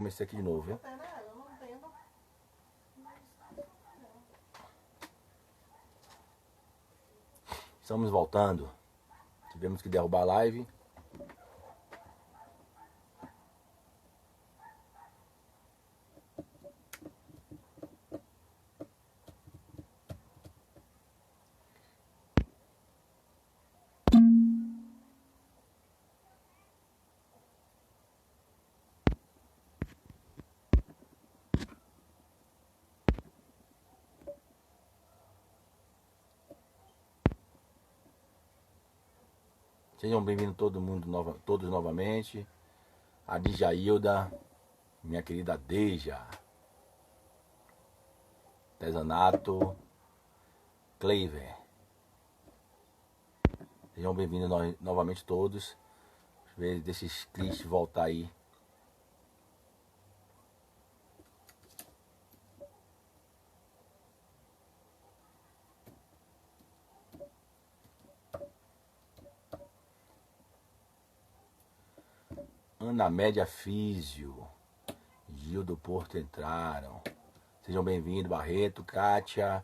comecei aqui de novo, viu? Estamos voltando. Tivemos que derrubar a live. Sejam bem-vindos todos novamente. A Djailda, minha querida Deja. Artesanato, Cleiver. Sejam bem-vindos novamente todos. Deixa esse Cris voltar aí. Ana Média Físio, Gil do Porto entraram. Sejam bem-vindos, Barreto, Kátia,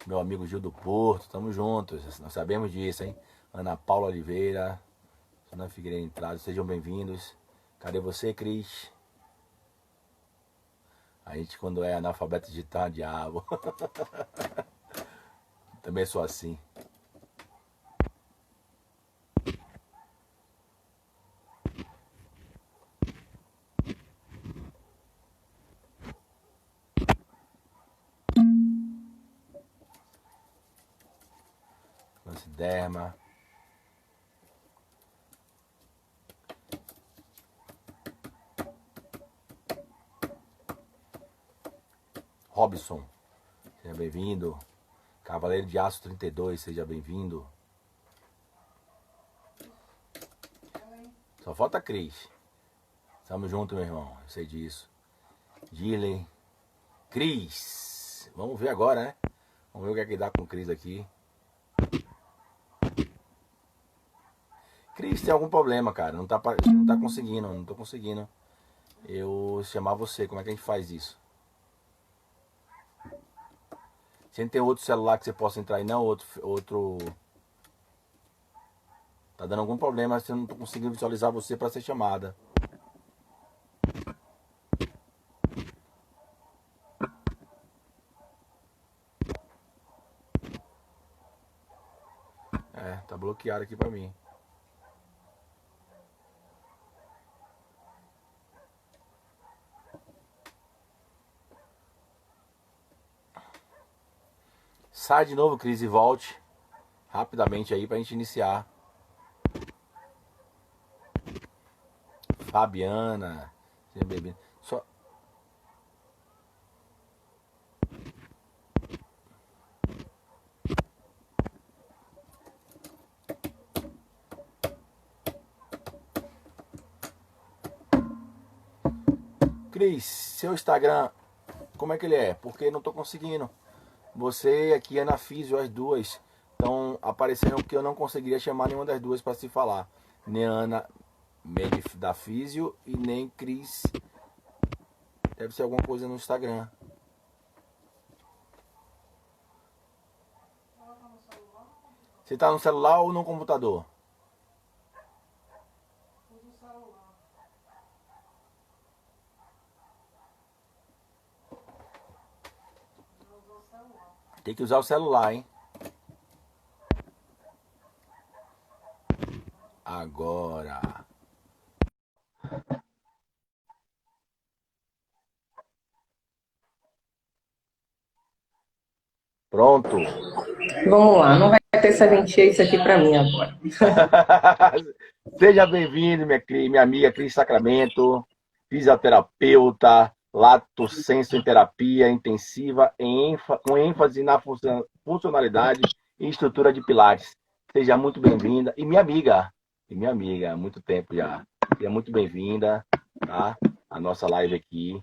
meu amigo Gil do Porto, tamo juntos, nós sabemos disso, hein? Ana Paula Oliveira, Ana Figueiredo entrado, sejam bem-vindos. Cadê você, Cris? A gente, quando é analfabeto digital, diabo. Também sou assim. Derma. Robson, seja bem-vindo. Cavaleiro de Aço 32, seja bem-vindo. Só falta Cris. Estamos juntos, meu irmão, eu sei disso. Gillen. Cris. Vamos ver agora, né? Vamos ver o que é que dá com o Cris aqui. Cris, tem algum problema, cara. Não tá conseguindo, não tô conseguindo. Eu chamar você, como é que a gente faz isso? Se não tem outro celular que você possa entrar aí, não, outro... Tá dando algum problema, se eu não tô conseguindo visualizar você para ser chamada. É, tá bloqueado aqui pra mim. Sai de novo, Cris, e volte rapidamente aí pra gente iniciar. Fabiana, seja bem-vindo. Só... Cris, seu Instagram, como é que ele é? Porque não tô conseguindo. Você aqui é na Físio, as duas. Então apareceram que eu não conseguiria chamar nenhuma das duas para se falar. Nem Ana da Físio e nem Cris. Deve ser alguma coisa no Instagram. Você tá no celular ou no computador? Tem que usar o celular, hein? Agora. Pronto. Vamos lá, não vai ter serventia isso aqui para mim agora. Seja bem-vindo, minha amiga Cris Sacramento, fisioterapeuta, lato sensu em terapia intensiva, com ênfase na funcionalidade e estrutura de pilates. Seja muito bem-vinda. E minha amiga, há muito tempo já. Seja muito bem-vinda, tá? A nossa live aqui.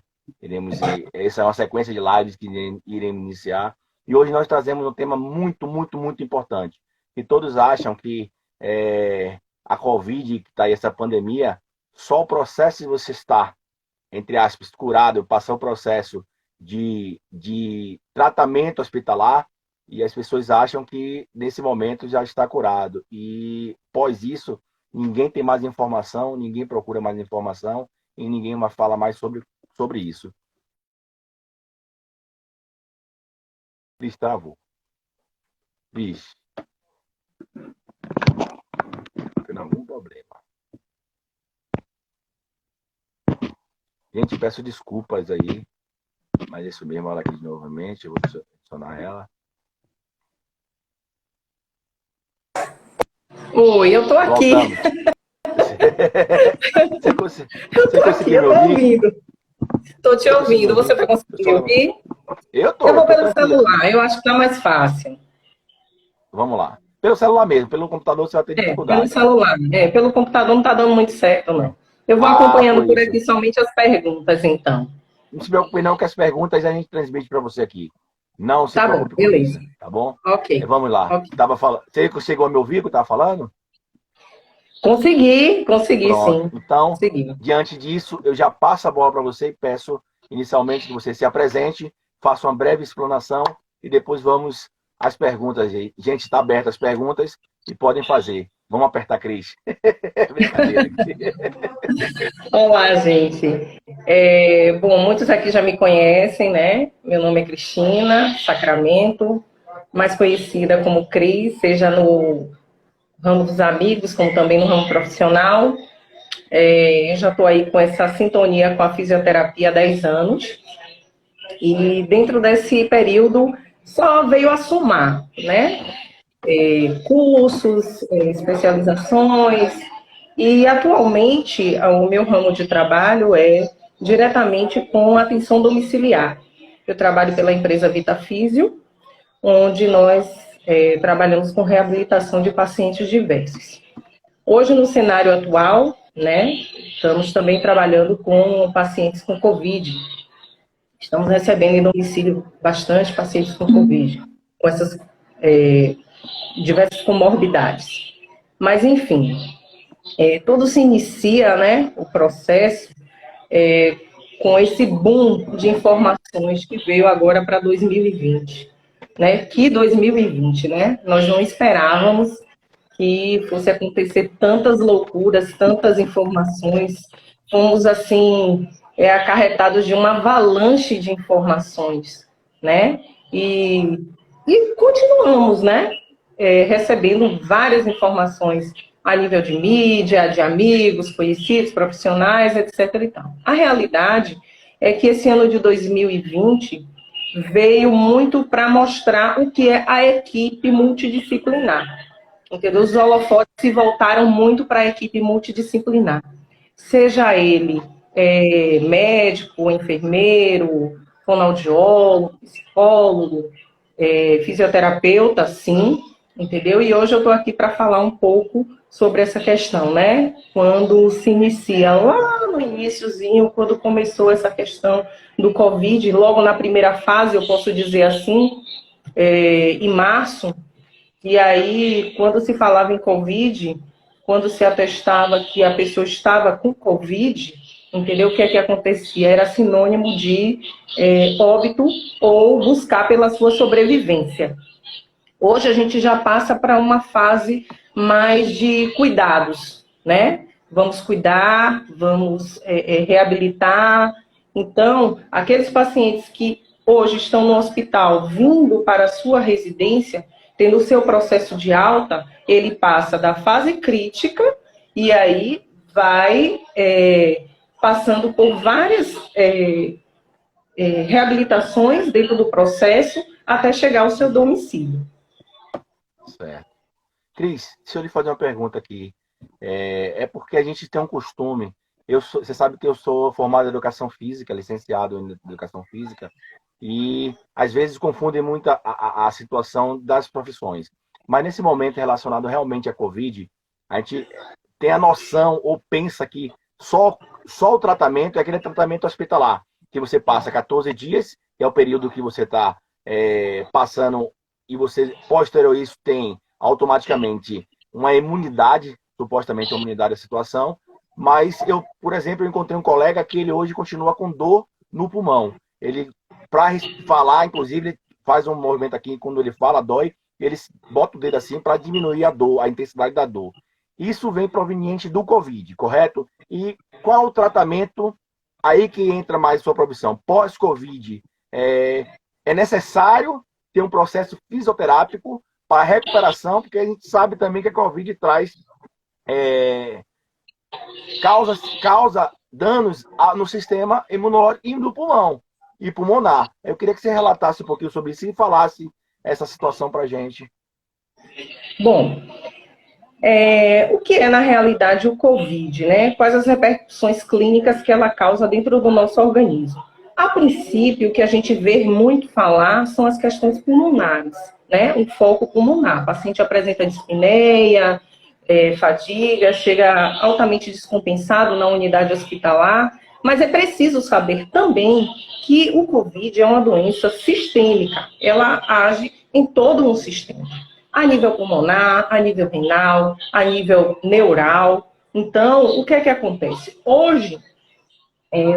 Essa é uma sequência de lives que iremos iniciar. E hoje nós trazemos um tema muito, muito, muito importante. Que todos acham que a Covid, que está aí, essa pandemia, só o processo de você estar entre aspas, curado, passar o processo de tratamento hospitalar, e as pessoas acham que nesse momento já está curado. E após isso, ninguém tem mais informação, ninguém procura mais informação e ninguém mais fala mais sobre isso. Travou. Vixe. Tem algum problema. Gente, peço desculpas aí, mas isso mesmo, ela aqui novamente, eu vou adicionar ela. Oi, eu tô aqui. Voltamos. Você Eu tô aqui, eu tô ouvindo. Tô te ouvindo. Você vai conseguir ouvir? Eu vou pelo celular, eu acho que tá mais fácil. Vamos lá. Pelo celular mesmo, pelo computador você vai ter dificuldade. Pelo celular. Pelo computador não tá dando muito certo, não. Eu vou acompanhando por aqui somente as perguntas, então. Não se preocupe não, que as perguntas a gente transmite para você aqui. Não se preocupe com isso, tá bom? Ok. Vamos lá. Okay. Tava falando. Você chegou a me ouvir que eu estava falando? Consegui Pronto. sim. Então, Consegui. diante disso, eu já passo a bola para você e peço inicialmente que você se apresente, faça uma breve explanação e depois vamos às perguntas aí. Gente, está aberta as perguntas e podem fazer. Vamos apertar, Cris. Brincadeira. Olá, gente. Bom, muitos aqui já me conhecem, né? Meu nome é Cristina Sacramento, mais conhecida como Cris, seja no ramo dos amigos, como também no ramo profissional. Eu já estou aí com essa sintonia com a fisioterapia há 10 anos. E dentro desse período só veio a somar, né? Cursos, especializações. E atualmente o meu ramo de trabalho é diretamente com atenção domiciliar. Eu trabalho pela empresa Vitafísio, onde nós trabalhamos com reabilitação de pacientes diversos. Hoje, no cenário atual, né, estamos também trabalhando com pacientes com Covid. Estamos recebendo em domicílio bastante pacientes com Covid, com essas diversas comorbidades. Mas, enfim, tudo se inicia, né, o processo, com esse boom de informações que veio agora para 2020. Né? Que 2020, né? Nós não esperávamos que fosse acontecer tantas loucuras, tantas informações. Fomos, assim, acarretados de uma avalanche de informações, né? E continuamos, né? Recebendo várias informações a nível de mídia, de amigos, conhecidos, profissionais, etc. e tal. A realidade é que esse ano de 2020 veio muito para mostrar o que é a equipe multidisciplinar. Entendeu? Os holofotes se voltaram muito para a equipe multidisciplinar. Seja ele médico, enfermeiro, fonoaudiólogo, psicólogo, fisioterapeuta, sim, entendeu? E hoje eu estou aqui para falar um pouco sobre essa questão, né? Quando se inicia lá no iniciozinho, quando começou essa questão do Covid, logo na primeira fase, eu posso dizer assim, em março, e aí, quando se falava em Covid, quando se atestava que a pessoa estava com Covid, entendeu? O que é que acontecia? Era sinônimo de óbito ou buscar pela sua sobrevivência. Hoje a gente já passa para uma fase mais de cuidados, né? Vamos cuidar, vamos reabilitar. Então, aqueles pacientes que hoje estão no hospital, vindo para a sua residência, tendo o seu processo de alta, ele passa da fase crítica e aí vai passando por várias reabilitações dentro do processo até chegar ao seu domicílio. Certo. Cris, deixa eu lhe fazer uma pergunta aqui. É porque a gente tem um costume. Você sabe que eu sou formado em educação física, licenciado em educação física, e às vezes confundem muito a situação das profissões. Mas nesse momento relacionado realmente à Covid, a gente tem a noção ou pensa que só o tratamento é aquele tratamento hospitalar, que você passa 14 dias, que é o período que você está passando, e você, posterior a isso, tem automaticamente uma imunidade, supostamente uma imunidade à situação, mas eu, por exemplo, eu encontrei um colega que ele hoje continua com dor no pulmão. Ele, para falar, inclusive, ele faz um movimento aqui, quando ele fala, dói, ele bota o dedo assim para diminuir a dor, a intensidade da dor. Isso vem proveniente do Covid, correto? E qual o tratamento, aí que entra mais sua profissão, pós-Covid? É necessário ter um processo fisioterápico para recuperação, porque a gente sabe também que a Covid traz é, causa danos no sistema imunológico e no pulmão e pulmonar. Eu queria que você relatasse um pouquinho sobre isso e falasse essa situação para a gente. Bom, o que é na realidade o COVID, né? Quais as repercussões clínicas que ela causa dentro do nosso organismo? A princípio, o que a gente vê muito falar são as questões pulmonares, né? O foco pulmonar. O paciente apresenta dispneia, fadiga, chega altamente descompensado na unidade hospitalar, mas é preciso saber também que o COVID é uma doença sistêmica, ela age em todo um sistema, a nível pulmonar, a nível renal, a nível neural. Então, o que é que acontece? Hoje,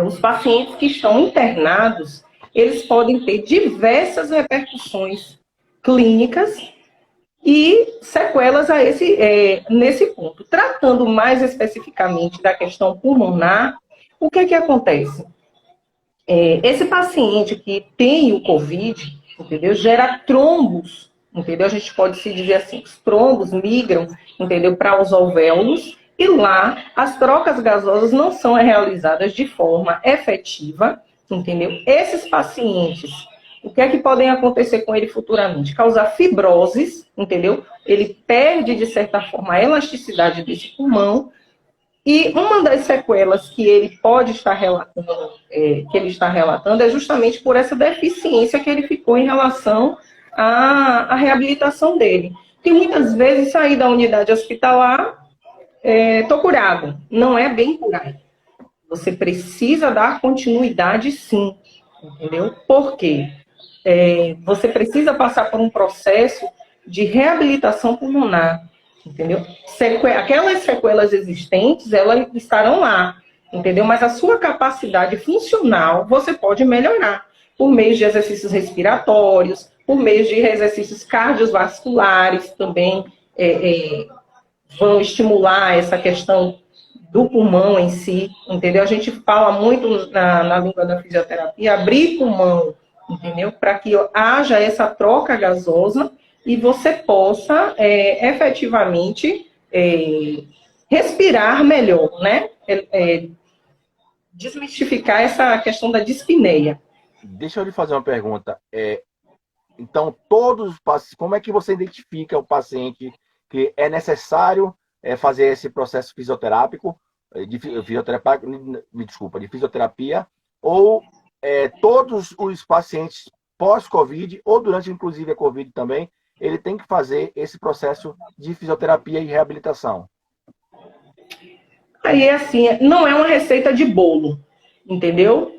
os pacientes que estão internados, eles podem ter diversas repercussões clínicas e sequelas nesse ponto. Tratando mais especificamente da questão pulmonar, o que é que acontece? Esse paciente que tem o COVID, entendeu, gera trombos, entendeu? A gente pode se dizer assim, os trombos migram, entendeu, para os alvéolos, e lá as trocas gasosas não são realizadas de forma efetiva, entendeu? Esses pacientes, o que é que podem acontecer com ele futuramente? Causar fibroses, entendeu? Ele perde, de certa forma, a elasticidade desse pulmão, e uma das sequelas que ele pode estar relatando, é justamente por essa deficiência que ele ficou em relação à reabilitação dele. Que muitas vezes sair da unidade hospitalar, tô curado. Não é bem por aí. Você precisa dar continuidade, sim, entendeu? Por quê? Você precisa passar por um processo de reabilitação pulmonar, entendeu? Aquelas sequelas existentes, elas estarão lá, entendeu? Mas a sua capacidade funcional, você pode melhorar por meio de exercícios respiratórios, por meio de exercícios cardiovasculares também, vão estimular essa questão do pulmão em si, entendeu? A gente fala muito na língua da fisioterapia, abrir pulmão, entendeu? Para que haja essa troca gasosa e você possa efetivamente respirar melhor, né? Desmistificar essa questão da dispneia. Deixa eu lhe fazer uma pergunta. Então, todos os pacientes, como é que você identifica o paciente que é necessário fazer esse processo fisioterápico, de fisioterapia, ou todos os pacientes pós-Covid, ou durante, inclusive, a Covid também, ele tem que fazer esse processo de fisioterapia e reabilitação? Aí, assim, não é uma receita de bolo, entendeu?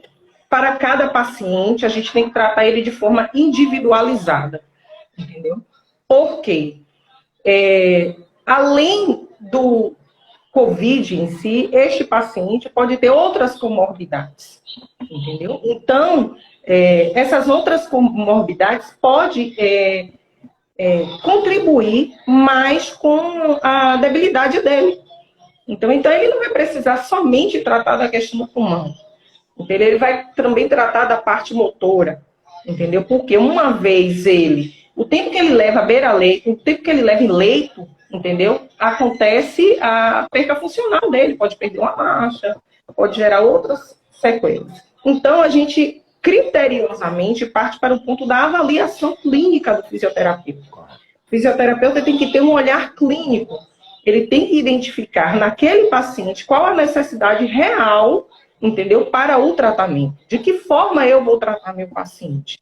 Para cada paciente, a gente tem que tratar ele de forma individualizada, entendeu? Por quê? Além do COVID em si, este paciente pode ter outras comorbidades, entendeu? Então, essas outras comorbidades podem contribuir mais com a debilidade dele. Então, ele não vai precisar somente tratar da questão do pulmão, entendeu? Ele vai também tratar da parte motora, entendeu? Porque uma vez o tempo que ele leva à beira-leito, o tempo que ele leva em leito, entendeu? Acontece a perca funcional dele, pode perder uma marcha, pode gerar outras sequelas. Então, a gente criteriosamente parte para o ponto da avaliação clínica do fisioterapeuta. O fisioterapeuta tem que ter um olhar clínico. Ele tem que identificar naquele paciente qual a necessidade real, entendeu? Para o tratamento. De que forma eu vou tratar meu paciente?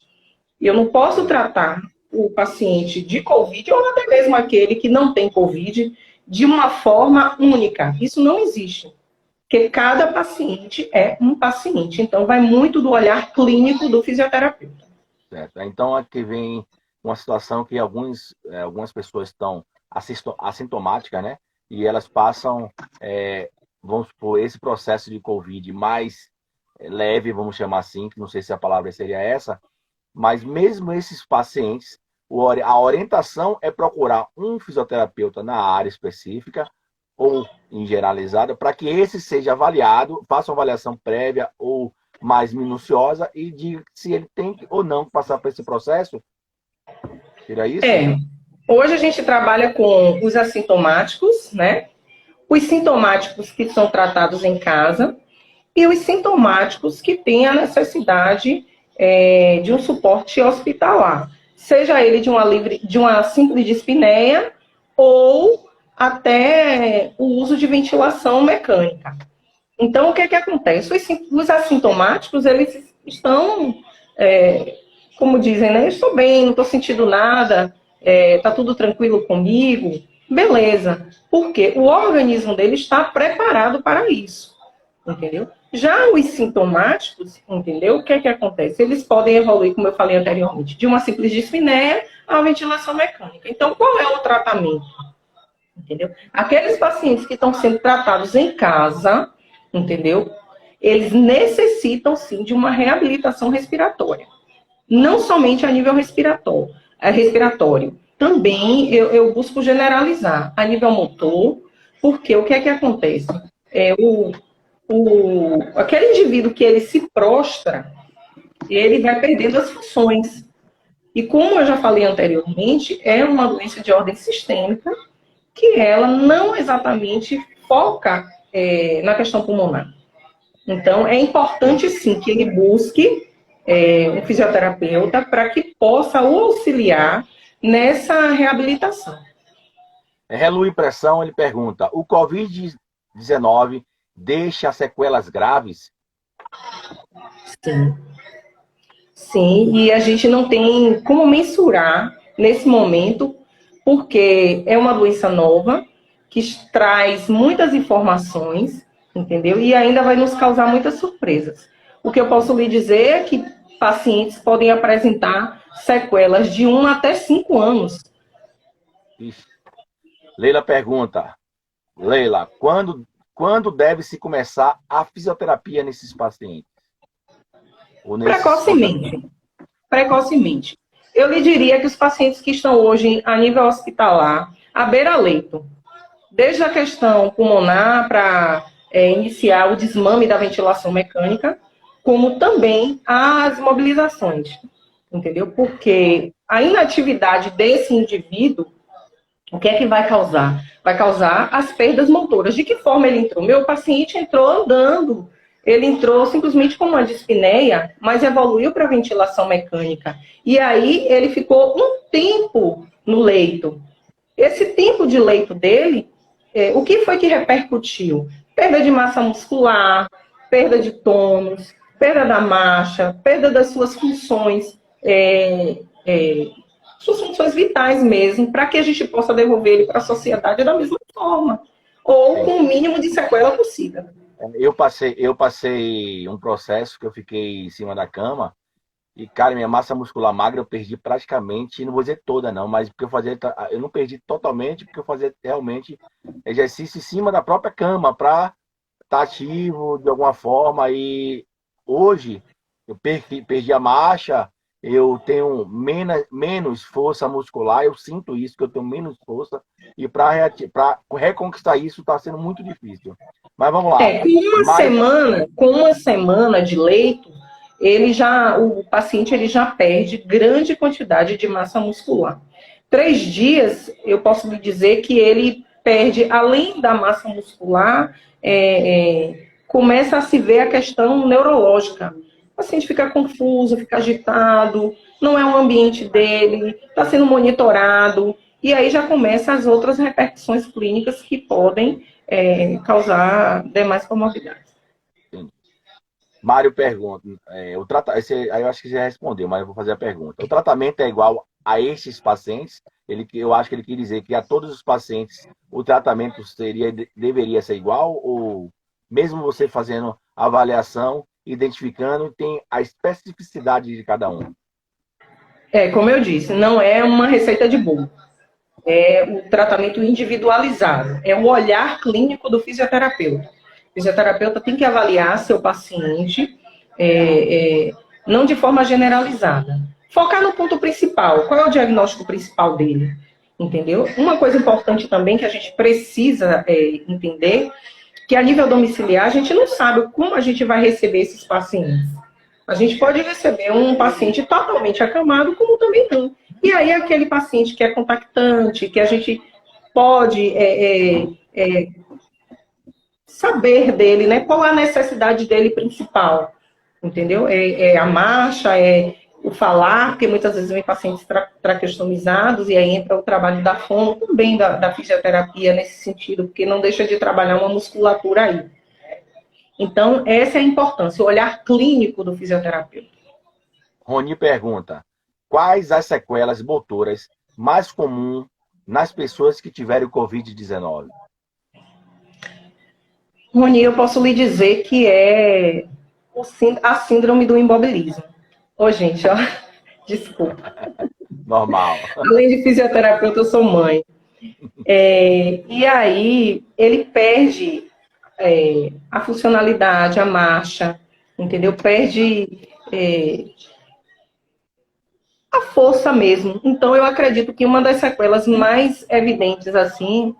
Eu não posso tratar o paciente de COVID ou até mesmo aquele que não tem COVID de uma forma única. Isso não existe. Porque cada paciente é um paciente. Então, vai muito do olhar clínico do fisioterapeuta. Certo. Então, aqui vem uma situação que algumas pessoas estão assintomáticas, né? E elas passam vamos supor, esse processo de Covid mais leve, vamos chamar assim, que não sei se a palavra seria essa, mas mesmo esses pacientes, a orientação é procurar um fisioterapeuta na área específica ou em generalizada, para que esse seja avaliado, faça uma avaliação prévia ou mais minuciosa e diga se ele tem ou não passar por esse processo. Seria isso? Hoje a gente trabalha com os assintomáticos, né? Os sintomáticos que são tratados em casa e os sintomáticos que têm a necessidade de um suporte hospitalar, seja ele de uma simples dispneia ou até o uso de ventilação mecânica. Então, o que acontece? Os assintomáticos, eles estão, como dizem, né? Eu estou bem, não estou sentindo nada, está tudo tranquilo comigo. Beleza. Porque o organismo dele está preparado para isso. Entendeu? Já os sintomáticos, entendeu? O que acontece? Eles podem evoluir, como eu falei anteriormente, de uma simples dispneia à ventilação mecânica. Então, qual é o tratamento? Entendeu? Aqueles pacientes que estão sendo tratados em casa, entendeu? Eles necessitam, sim, de uma reabilitação respiratória. Não somente a nível respiratório. Também eu busco generalizar a nível motor, porque o que acontece? Aquele indivíduo que ele se prostra, ele vai perdendo as funções. E como eu já falei anteriormente, é uma doença de ordem sistêmica, que ela não exatamente foca na questão pulmonar. Então, é importante, sim, que ele busque um fisioterapeuta para que possa o auxiliar nessa reabilitação. Relu Impressão, ele pergunta, o Covid-19 deixa sequelas graves? Sim. Sim, e a gente não tem como mensurar nesse momento, porque é uma doença nova, que traz muitas informações, entendeu? E ainda vai nos causar muitas surpresas. O que eu posso lhe dizer é que pacientes podem apresentar sequelas de 1 até 5 anos. Isso. Leila pergunta, Leila, quando deve-se começar a fisioterapia nesses pacientes? Precocemente. Precocemente. Eu lhe diria que os pacientes que estão hoje a nível hospitalar, à beira-leito, desde a questão pulmonar para iniciar o desmame da ventilação mecânica, como também as mobilizações, entendeu? Porque a inatividade desse indivíduo, o que é que vai causar? Vai causar as perdas motoras. De que forma ele entrou? Meu paciente entrou andando, ele entrou simplesmente com uma dispneia, mas evoluiu para ventilação mecânica. E aí ele ficou um tempo no leito. Esse tempo de leito dele, o que foi que repercutiu? Perda de massa muscular, perda de tônus, perda da marcha, perda das suas funções, suas funções vitais mesmo, para que a gente possa devolver ele para a sociedade da mesma forma, ou com o mínimo de sequela possível. Eu passei um processo que eu fiquei em cima da cama e, cara, minha massa muscular magra eu perdi praticamente, não vou dizer toda não, mas porque eu não perdi totalmente, porque eu fazia realmente exercício em cima da própria cama para estar ativo de alguma forma. E hoje eu perdi a marcha, eu tenho menos força muscular, eu sinto isso, que eu tenho menos força, e para reconquistar isso está sendo muito difícil. Mas vamos lá. Com uma semana de leito, o paciente ele já perde grande quantidade de massa muscular. 3 dias, eu posso lhe dizer que ele perde, além da massa muscular, começa a se ver a questão neurológica. O paciente fica confuso, fica agitado, não é o ambiente dele, está sendo monitorado, e aí já começam as outras repercussões clínicas que podem causar demais comorbidades. Mário pergunta, aí eu acho que você já respondeu, mas eu vou fazer a pergunta. O tratamento é igual a esses pacientes? Eu acho que ele quer dizer que a todos os pacientes o tratamento deveria ser igual, ou mesmo você fazendo avaliação, identificando, tem a especificidade de cada um? Como eu disse, não é uma receita de bolo. É o tratamento individualizado, é o olhar clínico do fisioterapeuta. fisioterapeuta tem que avaliar seu paciente, não de forma generalizada. Focar no ponto principal. Qual é o diagnóstico principal dele? Entendeu? Uma coisa importante também que a gente precisa entender, que a nível domiciliar a gente não sabe como a gente vai receber esses pacientes. A gente pode receber um paciente totalmente acamado, como também não. E aí aquele paciente que é contactante, que a gente pode saber dele, né? Qual a necessidade dele principal, entendeu? É a marcha, é o falar, porque muitas vezes vem pacientes traqueostomizados, e aí entra o trabalho da fono, também da fisioterapia nesse sentido, porque não deixa de trabalhar uma musculatura aí. Então, essa é a importância, o olhar clínico do fisioterapeuta. Roni pergunta, quais as sequelas motoras mais comuns nas pessoas que tiveram Covid-19? Roni, eu posso lhe dizer que é a síndrome do imobilismo. Ô, gente, ó, desculpa. Normal. Além de fisioterapeuta, eu sou mãe. E aí, ele perde a funcionalidade, a marcha, entendeu? Perde a força mesmo. Então, eu acredito que uma das sequelas mais evidentes, assim,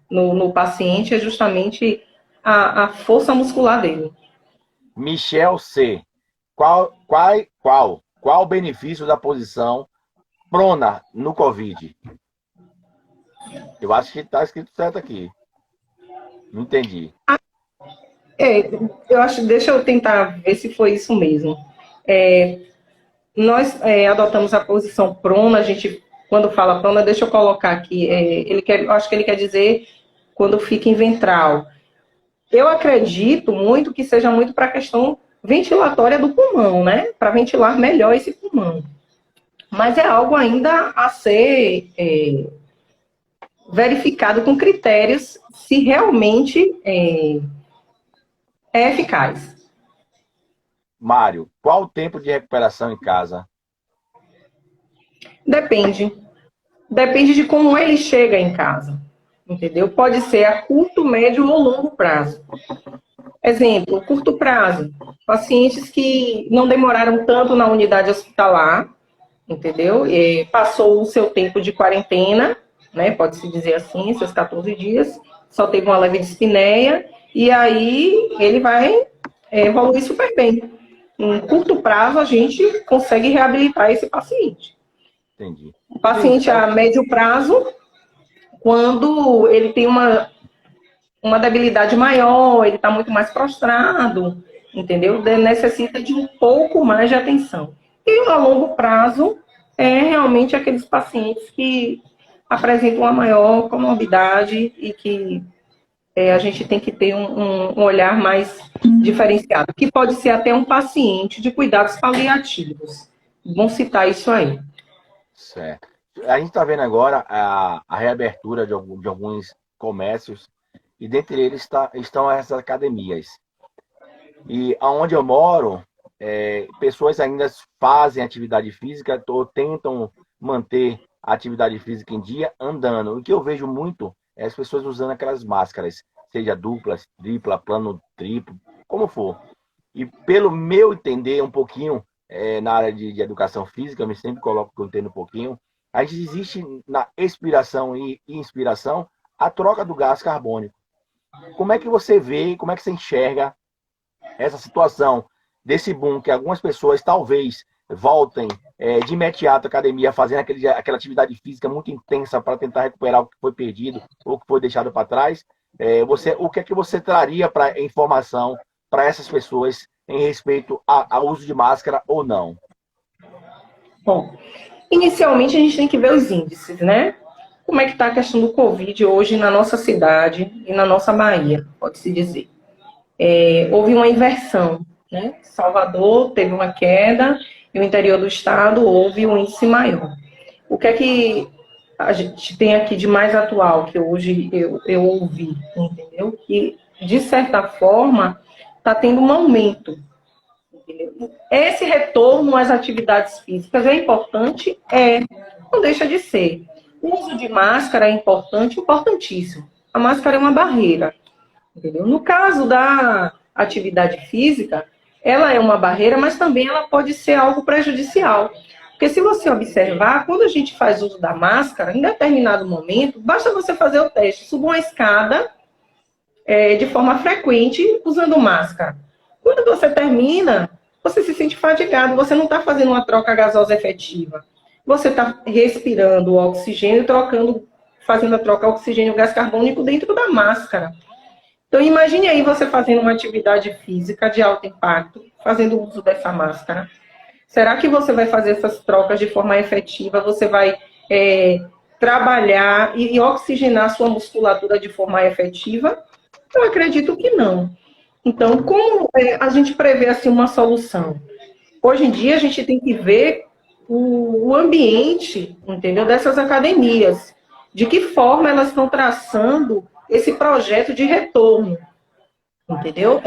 no paciente é justamente a força muscular dele. Michel C. Qual o benefício da posição prona no Covid? Eu acho que está escrito certo aqui. Não entendi. Eu acho, deixa eu tentar ver se foi isso mesmo. Nós adotamos a posição prona, a gente, quando fala prona, deixa eu colocar aqui, eu acho que ele quer dizer quando fica em ventral. Eu acredito muito que seja muito para a questão ventilatória do pulmão, né? Para ventilar melhor esse pulmão. Mas é algo ainda a ser verificado com critérios se realmente é eficaz. Mário, qual o tempo de recuperação em casa? Depende. Depende de como ele chega em casa. Entendeu? Pode ser a curto, médio ou longo prazo. Exemplo, curto prazo. Pacientes que não demoraram tanto na unidade hospitalar, entendeu? E passou o seu tempo de quarentena, né? Pode-se dizer assim, seus 14 dias, só teve uma leve dispneia, e aí ele vai evoluir super bem. Em curto prazo, a gente consegue reabilitar esse paciente. Entendi. O paciente a médio prazo, quando ele tem uma debilidade maior, ele está muito mais prostrado, entendeu? Necessita de um pouco mais de atenção. E a longo prazo, realmente aqueles pacientes que apresentam uma maior comorbidade e que a gente tem que ter um olhar mais diferenciado, que pode ser até um paciente de cuidados paliativos. Vamos citar isso aí. Certo. A gente está vendo agora a reabertura de alguns comércios, e dentre eles estão as academias. E onde eu moro, pessoas ainda fazem atividade física ou tentam manter a atividade física em dia andando. O que eu vejo muito é as pessoas usando aquelas máscaras, seja dupla, tripla, plano triplo, como for. E pelo meu entender um pouquinho, na área de educação física, eu sempre coloco que eu entendo um pouquinho, a gente existe na expiração e inspiração a troca do gás carbônico. Como é que você vê, como é que você enxerga essa situação desse boom que algumas pessoas talvez voltem de imediato à academia fazendo aquela atividade física muito intensa para tentar recuperar o que foi perdido ou que foi deixado para trás? O que é que você traria para informação para essas pessoas em respeito ao uso de máscara ou não? Bom, inicialmente a gente tem que ver os índices, né? Como é que está a questão do Covid hoje na nossa cidade e na nossa Bahia, pode-se dizer. Houve uma inversão, né? Salvador teve uma queda e o interior do estado houve um índice maior. O que é que a gente tem aqui de mais atual, que hoje eu ouvi, entendeu? Que, de certa forma, está tendo um aumento. Entendeu? Esse retorno às atividades físicas é importante? Não deixa de ser. O uso de máscara é importante, importantíssimo. A máscara é uma barreira, entendeu? No caso da atividade física, ela é uma barreira, mas também ela pode ser algo prejudicial. Porque se você observar, quando a gente faz uso da máscara, em determinado momento, basta você fazer o teste, suba uma escada de forma frequente usando máscara. Quando você termina, você se sente fadigado, você não está fazendo uma troca gasosa efetiva. Você está respirando o oxigênio, fazendo a troca oxigênio-gás carbônico dentro da máscara. Então, imagine aí você fazendo uma atividade física de alto impacto, fazendo uso dessa máscara. Será que você vai fazer essas trocas de forma efetiva? Você vai trabalhar e oxigenar sua musculatura de forma efetiva? Eu acredito que não. Então, como a gente prevê assim, uma solução? Hoje em dia, a gente tem que ver o ambiente, entendeu, dessas academias. De que forma elas estão traçando esse projeto de retorno, entendeu?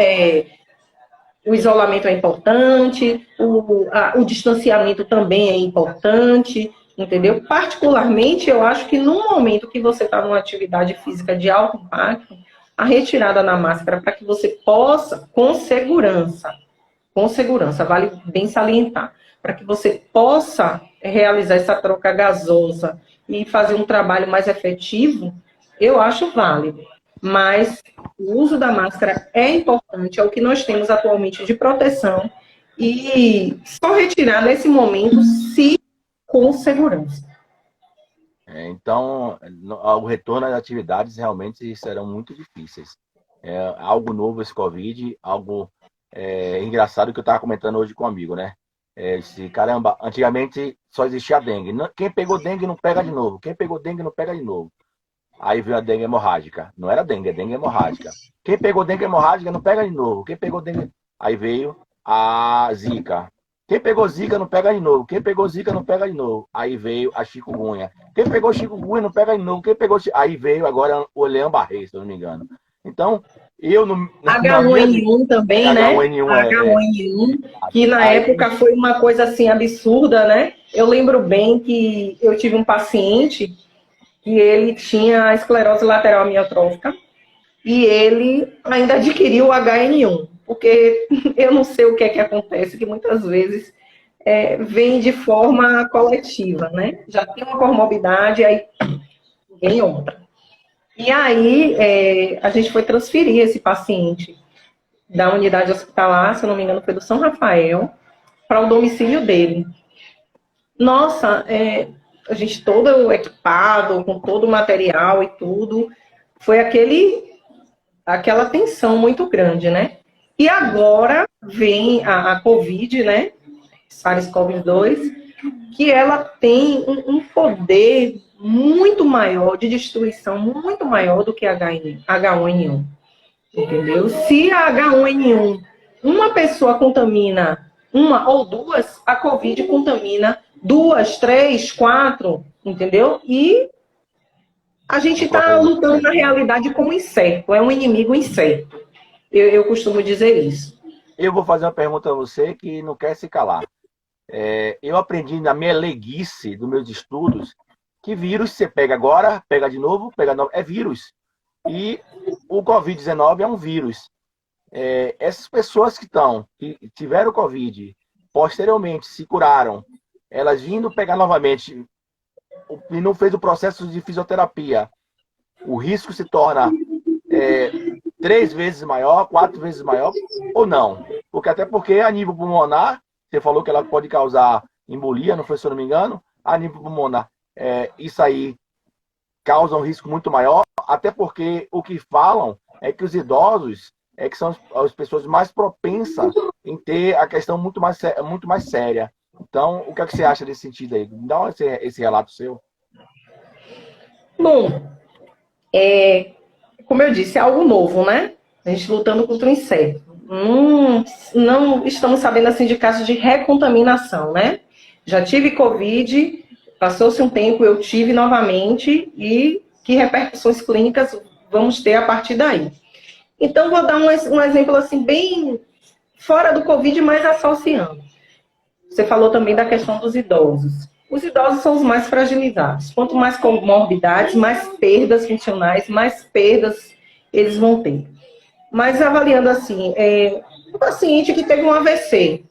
O isolamento é importante, o distanciamento também é importante, entendeu? Particularmente, eu acho que no momento que você está numa atividade física de alto impacto, a retirada da máscara para que você possa, com segurança, vale bem salientar, para que você possa realizar essa troca gasosa e fazer um trabalho mais efetivo, eu acho válido. Mas o uso da máscara é importante, é o que nós temos atualmente de proteção e só retirar nesse momento, se com segurança. Então, o retorno às atividades realmente serão muito difíceis. É algo novo esse Covid, algo engraçado que eu estava comentando hoje com um amigo, né? Caramba, antigamente só existia a dengue. Quem pegou dengue não pega de novo. Quem pegou dengue não pega de novo. Aí veio a dengue hemorrágica. Não era dengue, é dengue hemorrágica. Quem pegou dengue hemorrágica não pega de novo. Quem pegou dengue... Aí veio a zika. Quem pegou zika não pega de novo. Quem pegou zika não pega de novo. Aí veio a chikungunya. Quem pegou chikungunya não pega de novo. Quem pegou... Aí veio agora o Guillain-Barré, se eu não me engano. Então, eu não... H1N1 também, né? H1N1, que na época foi uma coisa assim absurda, né? Eu lembro bem que eu tive um paciente que ele tinha esclerose lateral amiotrófica e ele ainda adquiriu o HN1, porque eu não sei o que é que acontece, que muitas vezes vem de forma coletiva, né? Já tem uma comorbidade, aí vem outra. E aí a gente foi transferir esse paciente da unidade hospitalar, se eu não me engano foi do São Rafael, para o domicílio dele. Nossa, a gente todo equipado, com todo o material e tudo, foi aquela tensão muito grande, né? E agora vem a Covid, né? SARS-CoV-2, que ela tem um poder muito maior, de destruição muito maior do que a H1N1, entendeu? Se a H1N1, uma pessoa contamina uma ou duas, a Covid contamina 2, 3, 4, entendeu? E a gente está lutando, na realidade, com um incerto. É um inimigo incerto. Eu costumo dizer isso. Eu vou fazer uma pergunta a você que não quer se calar. Eu aprendi na minha leguice dos meus estudos que vírus você pega agora, pega de novo, é vírus. E o Covid-19 é um vírus. Essas pessoas que tiveram Covid, posteriormente se curaram, elas vindo pegar novamente e não fez o processo de fisioterapia, o risco se torna 3 vezes maior, 4 vezes maior, ou não? Até porque a nível pulmonar, você falou que ela pode causar embolia, não foi, se eu não me engano, a nível pulmonar, isso aí causa um risco muito maior, até porque o que falam é que os idosos que são as pessoas mais propensas em ter a questão muito mais séria. Então, o que é que você acha desse sentido aí? Dá esse relato seu. Bom, como eu disse, é algo novo, né? A gente lutando contra o inseto. Não estamos sabendo assim de casos de recontaminação, né? Já tive Covid, passou-se um tempo, eu tive novamente, e que repercussões clínicas vamos ter a partir daí? Então, vou dar um exemplo assim, bem fora do Covid, mas associando. Você falou também da questão dos idosos. Os idosos são os mais fragilizados. Quanto mais comorbidades, mais perdas funcionais, mais perdas eles vão ter. Mas avaliando assim, um paciente que teve um AVC,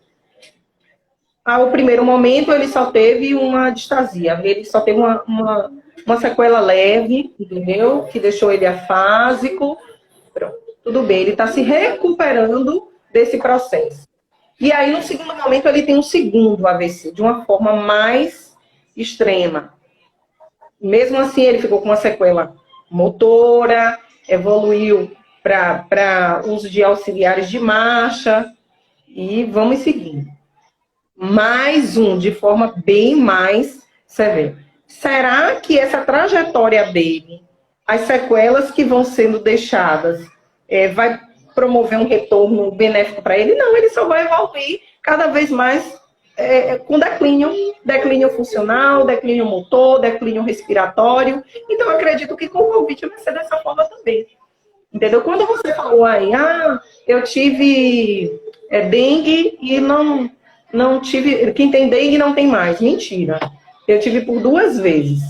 ao primeiro momento ele só teve uma distasia, ele só teve uma sequela leve, entendeu? Que deixou ele afásico. Pronto, tudo bem, ele está se recuperando desse processo. E aí, no segundo momento, ele tem um segundo AVC, de uma forma mais extrema. Mesmo assim, ele ficou com uma sequela motora, evoluiu para uso de auxiliares de marcha, e vamos seguindo. Mais um, de forma bem mais severa. Será que essa trajetória dele, as sequelas que vão sendo deixadas, vai promover um retorno benéfico para ele? Não, ele só vai evoluir cada vez mais com declínio funcional, declínio motor, declínio respiratório. Então, eu acredito que com o Covid vai ser dessa forma também. Entendeu? Quando você falou aí, eu tive dengue e não tive... Quem tem dengue não tem mais. Mentira. Eu tive por 2 vezes.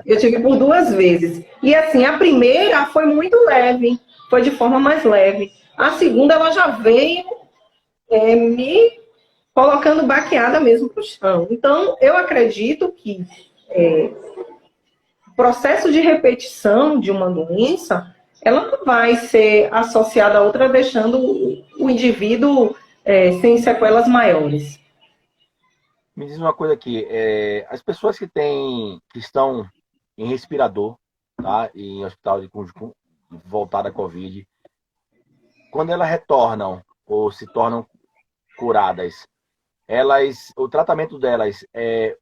Eu tive por 2 vezes. E assim, a primeira foi muito leve. Foi de forma mais leve. A segunda, ela já veio me colocando baqueada mesmo para o chão. Então, eu acredito que o processo de repetição de uma doença, ela não vai ser associada a outra, deixando o indivíduo sem sequelas maiores. Me diz uma coisa aqui, as pessoas que estão em respirador, tá? E em hospital voltada à Covid, quando elas retornam ou se tornam curadas, o tratamento delas é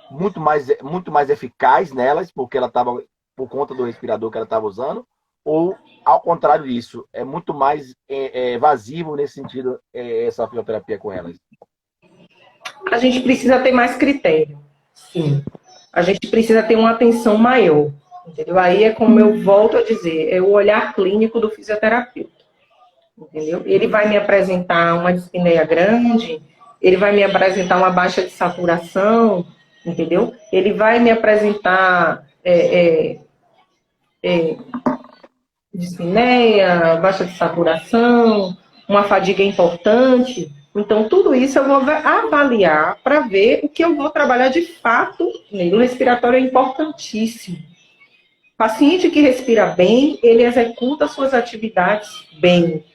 muito mais eficaz nelas, porque ela estava por conta do respirador que ela estava usando, ou ao contrário disso, é muito mais evasivo nesse sentido essa fisioterapia com elas? A gente precisa ter mais critério, sim. A gente precisa ter uma atenção maior, entendeu? Aí é como eu volto a dizer, é o olhar clínico do fisioterapeuta, entendeu? Ele vai me apresentar uma dispneia grande, ele vai me apresentar uma baixa de saturação, entendeu? Ele vai me apresentar dispneia, baixa de saturação, uma fadiga importante. Então, tudo isso eu vou avaliar para ver o que eu vou trabalhar de fato nele. O respiratório é importantíssimo. Paciente que respira bem, ele executa suas atividades bem.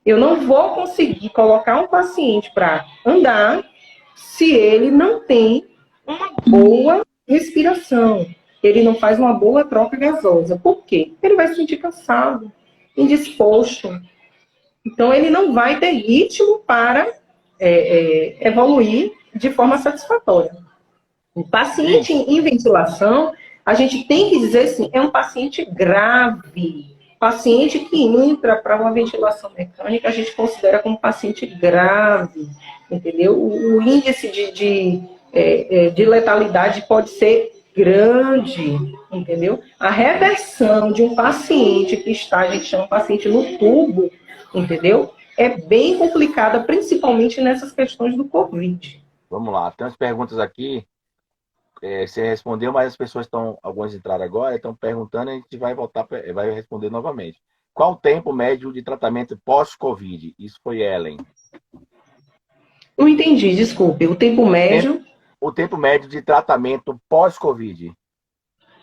Eu não vou conseguir colocar um paciente para andar se ele não tem uma boa respiração. Ele não faz uma boa troca gasosa. Por quê? Ele vai se sentir cansado, indisposto. Então, ele não vai ter ritmo para evoluir de forma satisfatória. O paciente em ventilação, a gente tem que dizer assim, é um paciente grave. Paciente que entra para uma ventilação mecânica, a gente considera como paciente grave, entendeu? O índice de letalidade pode ser grande, entendeu? A reversão de um paciente que está, a gente chama paciente no tubo, entendeu? É bem complicada, principalmente nessas questões do Covid. Vamos lá, tem umas perguntas aqui. Você respondeu, mas as pessoas algumas entraram agora, estão perguntando, a gente vai vai responder novamente. Qual o tempo médio de tratamento pós-Covid? Isso foi Ellen. Não entendi, desculpe. O tempo médio... O tempo médio de tratamento pós-Covid.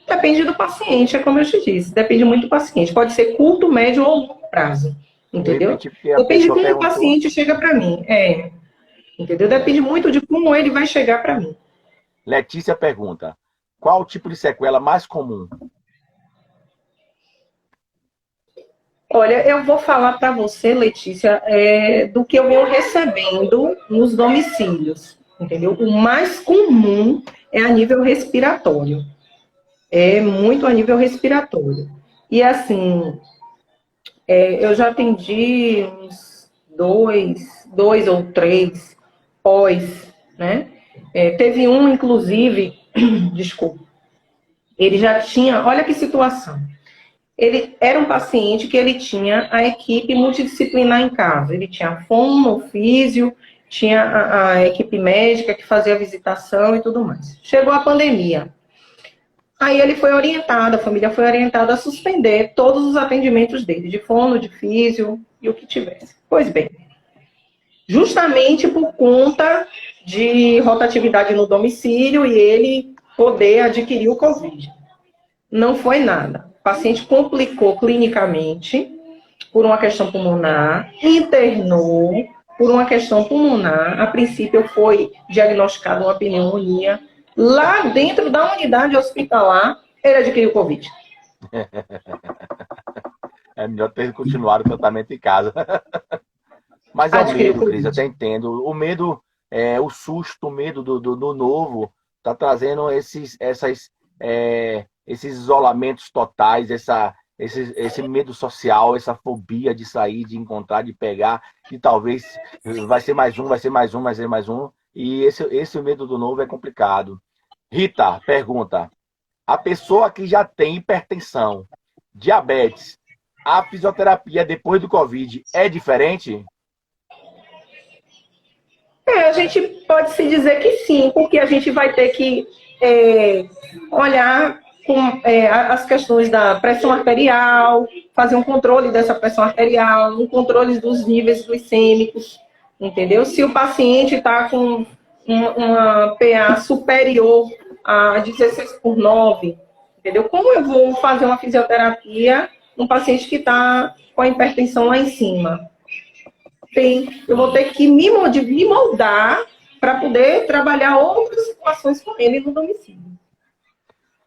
Depende do paciente, é como eu te disse. Depende muito do paciente. Pode ser curto, médio ou longo prazo. Entendeu? Depende de como o paciente chega para mim. Entendeu? Depende muito de como ele vai chegar para mim. Letícia pergunta, qual o tipo de sequela mais comum? Olha, eu vou falar para você, Letícia, do que eu venho recebendo nos domicílios, entendeu? O mais comum é a nível respiratório. É muito a nível respiratório. E assim, eu já atendi uns 2 ou 3 pós, né? Teve um, inclusive, desculpa, ele já tinha, olha que situação. Ele era um paciente que ele tinha a equipe multidisciplinar em casa. Ele tinha fono, físio, tinha a equipe médica que fazia a visitação e tudo mais. Chegou a pandemia. Aí ele foi orientado, a família foi orientada a suspender todos os atendimentos dele, de fono, de físio e o que tivesse. Pois bem, justamente por conta de rotatividade no domicílio e ele poder adquirir o Covid. Não foi nada. O paciente complicou clinicamente por uma questão pulmonar, internou por uma questão pulmonar. A princípio foi diagnosticada uma pneumonia. Lá dentro da unidade hospitalar, ele adquiriu Covid. É melhor ter continuado o tratamento em casa. Mas é o medo, Cris, eu até entendo. O medo, o susto, o medo do novo, está trazendo esses isolamentos totais, esse medo social, essa fobia de sair, de encontrar, de pegar, que talvez vai ser mais um, vai ser mais um, vai ser mais um. E esse medo do novo é complicado. Rita, pergunta. A pessoa que já tem hipertensão, diabetes, a fisioterapia depois do Covid é diferente? A gente pode se dizer que sim, porque a gente vai ter que olhar as questões da pressão arterial, fazer um controle dessa pressão arterial, um controle dos níveis glicêmicos, entendeu? Se o paciente está com uma PA superior a 16/9, entendeu? Como eu vou fazer uma fisioterapia num paciente que está com a hipertensão lá em cima? Eu vou ter que me moldar para poder trabalhar outras situações com ele no domicílio.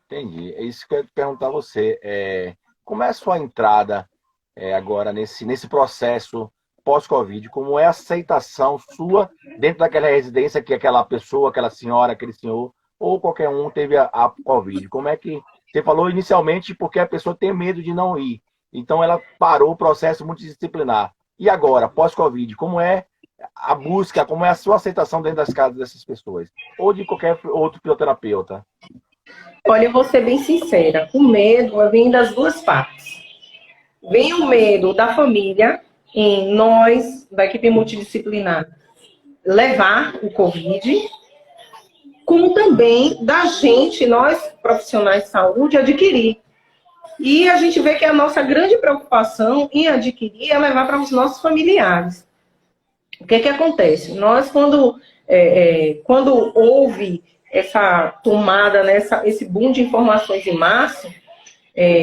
Entendi. É isso que eu ia perguntar a você. Como é a sua entrada agora nesse processo pós-Covid? Como é a aceitação sua dentro daquela residência que aquela pessoa, aquela senhora, aquele senhor, ou qualquer um teve a Covid? Como é que... Você falou inicialmente porque a pessoa tem medo de não ir. Então ela parou o processo multidisciplinar. E agora, pós-Covid, como é a busca, como é a sua aceitação dentro das casas dessas pessoas? Ou de qualquer outro fisioterapeuta? Olha, eu vou ser bem sincera. O medo vem das duas partes. Vem o medo da família, em nós, da equipe multidisciplinar, levar o Covid, como também da gente, nós, profissionais de saúde, adquirir. E a gente vê que a nossa grande preocupação em adquirir é levar para os nossos familiares. O que acontece? Nós, quando houve essa tomada, esse boom de informações em massa,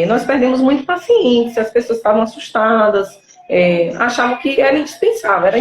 nós perdemos muito pacientes, as pessoas estavam assustadas, achavam que era dispensável,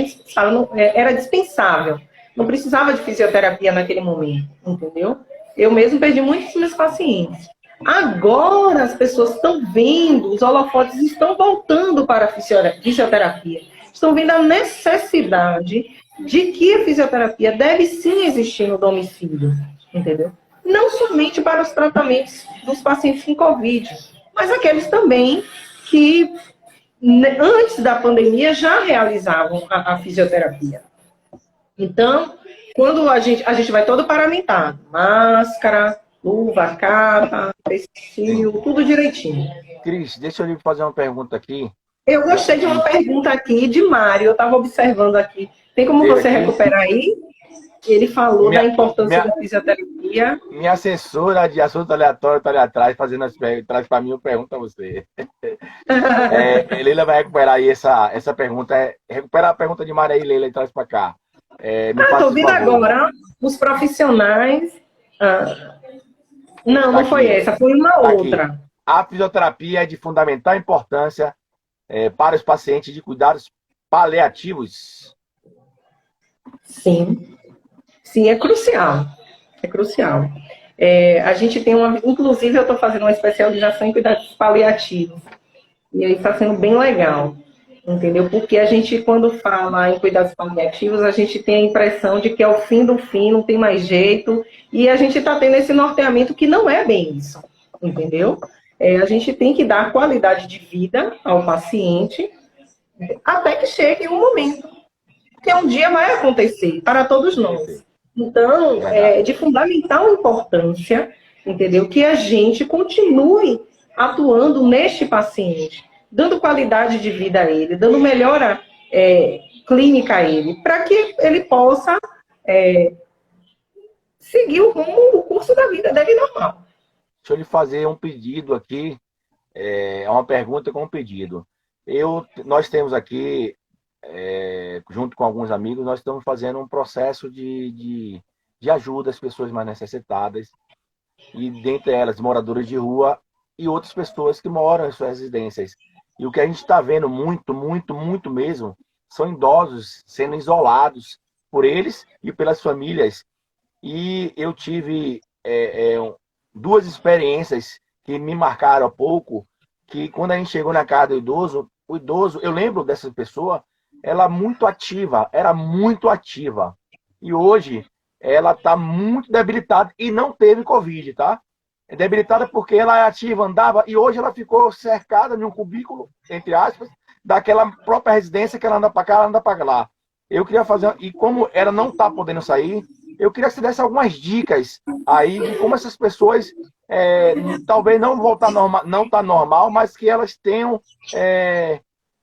não precisava de fisioterapia naquele momento, entendeu? Eu mesmo perdi muitos meus pacientes. Agora as pessoas estão vendo, os holofotes estão voltando para a fisioterapia. Estão vendo a necessidade de que a fisioterapia deve sim existir no domicílio, entendeu? Não somente para os tratamentos dos pacientes com Covid, mas aqueles também que antes da pandemia já realizavam a fisioterapia. Então, quando a gente vai todo paramentado, máscara, luva, capa, pesquilho, tudo direitinho. Cris, deixa eu lhe fazer uma pergunta aqui. Eu gostei de uma pergunta aqui de Mário, eu estava observando aqui. Tem como você recuperar aí? Ele falou da importância da fisioterapia. Minha assessora de assunto aleatório está ali atrás, traz para mim uma pergunta a você. Leila vai recuperar aí essa pergunta. Recupera a pergunta de Mário aí, Leila, e traz para cá. Estou vendo agora os profissionais... Não foi essa, foi uma outra. Aqui. A fisioterapia é de fundamental importância para os pacientes de cuidados paliativos. Sim. Sim, é crucial. É crucial. A gente tem inclusive, eu estou fazendo uma especialização em cuidados paliativos. E aí está sendo bem legal. Entendeu? Porque a gente, quando fala em cuidados paliativos, a gente tem a impressão de que é o fim do fim, não tem mais jeito. E a gente está tendo esse norteamento que não é bem isso. Entendeu? A gente tem que dar qualidade de vida ao paciente até que chegue um momento. Que um dia vai acontecer para todos nós. Então, é de fundamental importância, entendeu? Que a gente continue atuando neste paciente, dando qualidade de vida a ele, dando melhora clínica a ele, para que ele possa seguir o curso da vida dele normal. deixa eu lhe fazer um pedido aqui, é uma pergunta com um pedido. Nós temos aqui, junto com alguns amigos, nós estamos fazendo um processo de ajuda às pessoas mais necessitadas, e dentre elas, moradores de rua e outras pessoas que moram em suas residências. E o que a gente está vendo muito, muito, muito mesmo, são idosos sendo isolados por eles e pelas famílias. E eu tive duas experiências que me marcaram há pouco, que quando a gente chegou na casa do idoso, o idoso, eu lembro dessa pessoa, ela muito ativa, era muito ativa. E hoje ela está muito debilitada e não teve Covid, tá? É debilitada porque ela é ativa, andava, e hoje ela ficou cercada de um cubículo, entre aspas, daquela própria residência que ela anda para cá, ela anda para lá. Eu queria fazer, e como ela não está podendo sair, eu queria que você desse algumas dicas aí de como essas pessoas talvez não voltar normal, não tá normal, mas que elas tenham,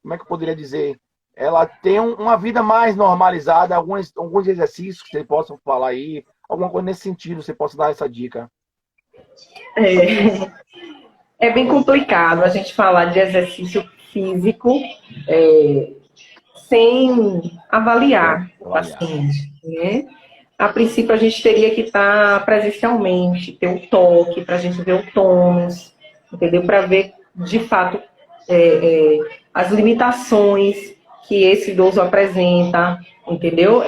como é que eu poderia dizer? Ela tem uma vida mais normalizada, alguns exercícios que vocês possam falar aí, alguma coisa nesse sentido, você possa dar essa dica. É bem complicado a gente falar de exercício físico sem avaliar o paciente, né? A princípio, a gente teria que estar presencialmente, ter o toque, para a gente ver o tônus, entendeu? Para ver, de fato, as limitações que esse idoso apresenta, entendeu?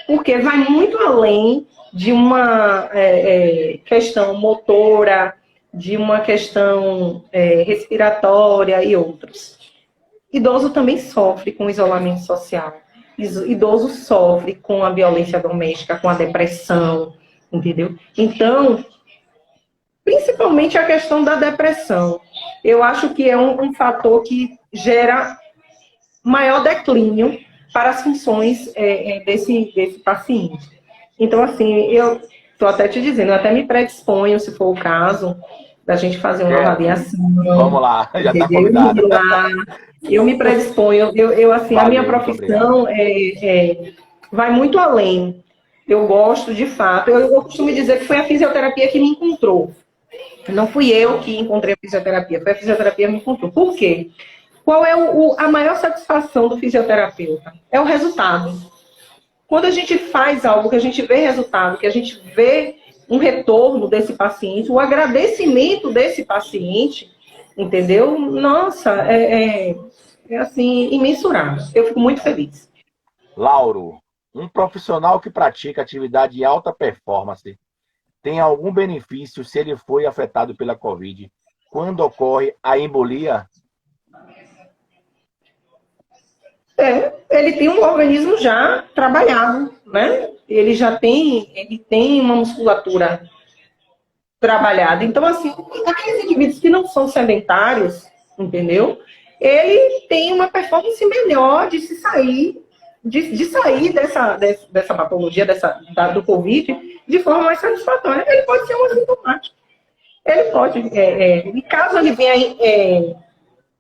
Porque vai muito além de uma questão motora, de uma questão respiratória e outros. Idoso também sofre com isolamento social. Idoso sofre com a violência doméstica, com a depressão, entendeu? Então, principalmente a questão da depressão. Eu acho que é um fator que gera maior declínio para as funções desse paciente. Então, assim, eu estou até te dizendo, eu até me predisponho, se for o caso, da gente fazer uma avaliação. Vamos lá, já está convidado. Eu me predisponho, assim, valeu, a minha profissão vai muito além. Eu gosto, de fato, eu costumo dizer que foi a fisioterapia que me encontrou. Não fui eu que encontrei a fisioterapia, foi a fisioterapia que me encontrou. Por quê? Qual é a maior satisfação do fisioterapeuta? É o resultado. Quando a gente faz algo, que a gente vê resultado, que a gente vê um retorno desse paciente, o agradecimento desse paciente, entendeu? Nossa, assim, imensurável. Eu fico muito feliz. Lauro, um profissional que pratica atividade de alta performance tem algum benefício se ele foi afetado pela Covid quando ocorre a embolia? Ele tem um organismo já trabalhado, né? Ele tem uma musculatura trabalhada. Então, assim, aqueles indivíduos que não são sedentários, entendeu? Ele tem uma performance melhor de se sair, de sair dessa patologia, do Covid, de forma mais satisfatória. Ele pode ser um assintomático. Ele pode, e caso ele venha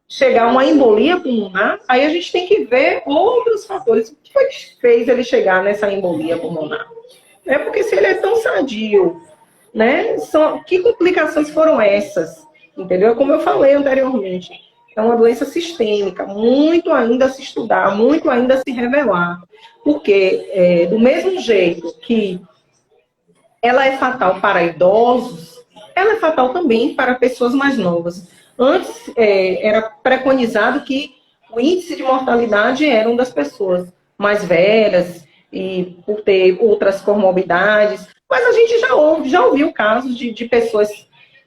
chegar a uma embolia pulmonar, aí a gente tem que ver outros fatores. O que foi que fez ele chegar nessa embolia pulmonar? Porque se ele é tão sadio, né? Que complicações foram essas? Entendeu? Como eu falei anteriormente, é uma doença sistêmica, muito ainda a se estudar, muito ainda a se revelar. Porque, do mesmo jeito que ela é fatal para idosos, ela é fatal também para pessoas mais novas. Antes, era preconizado que o índice de mortalidade era um das pessoas mais velhas e por ter outras comorbidades. Mas a gente já ouviu casos de pessoas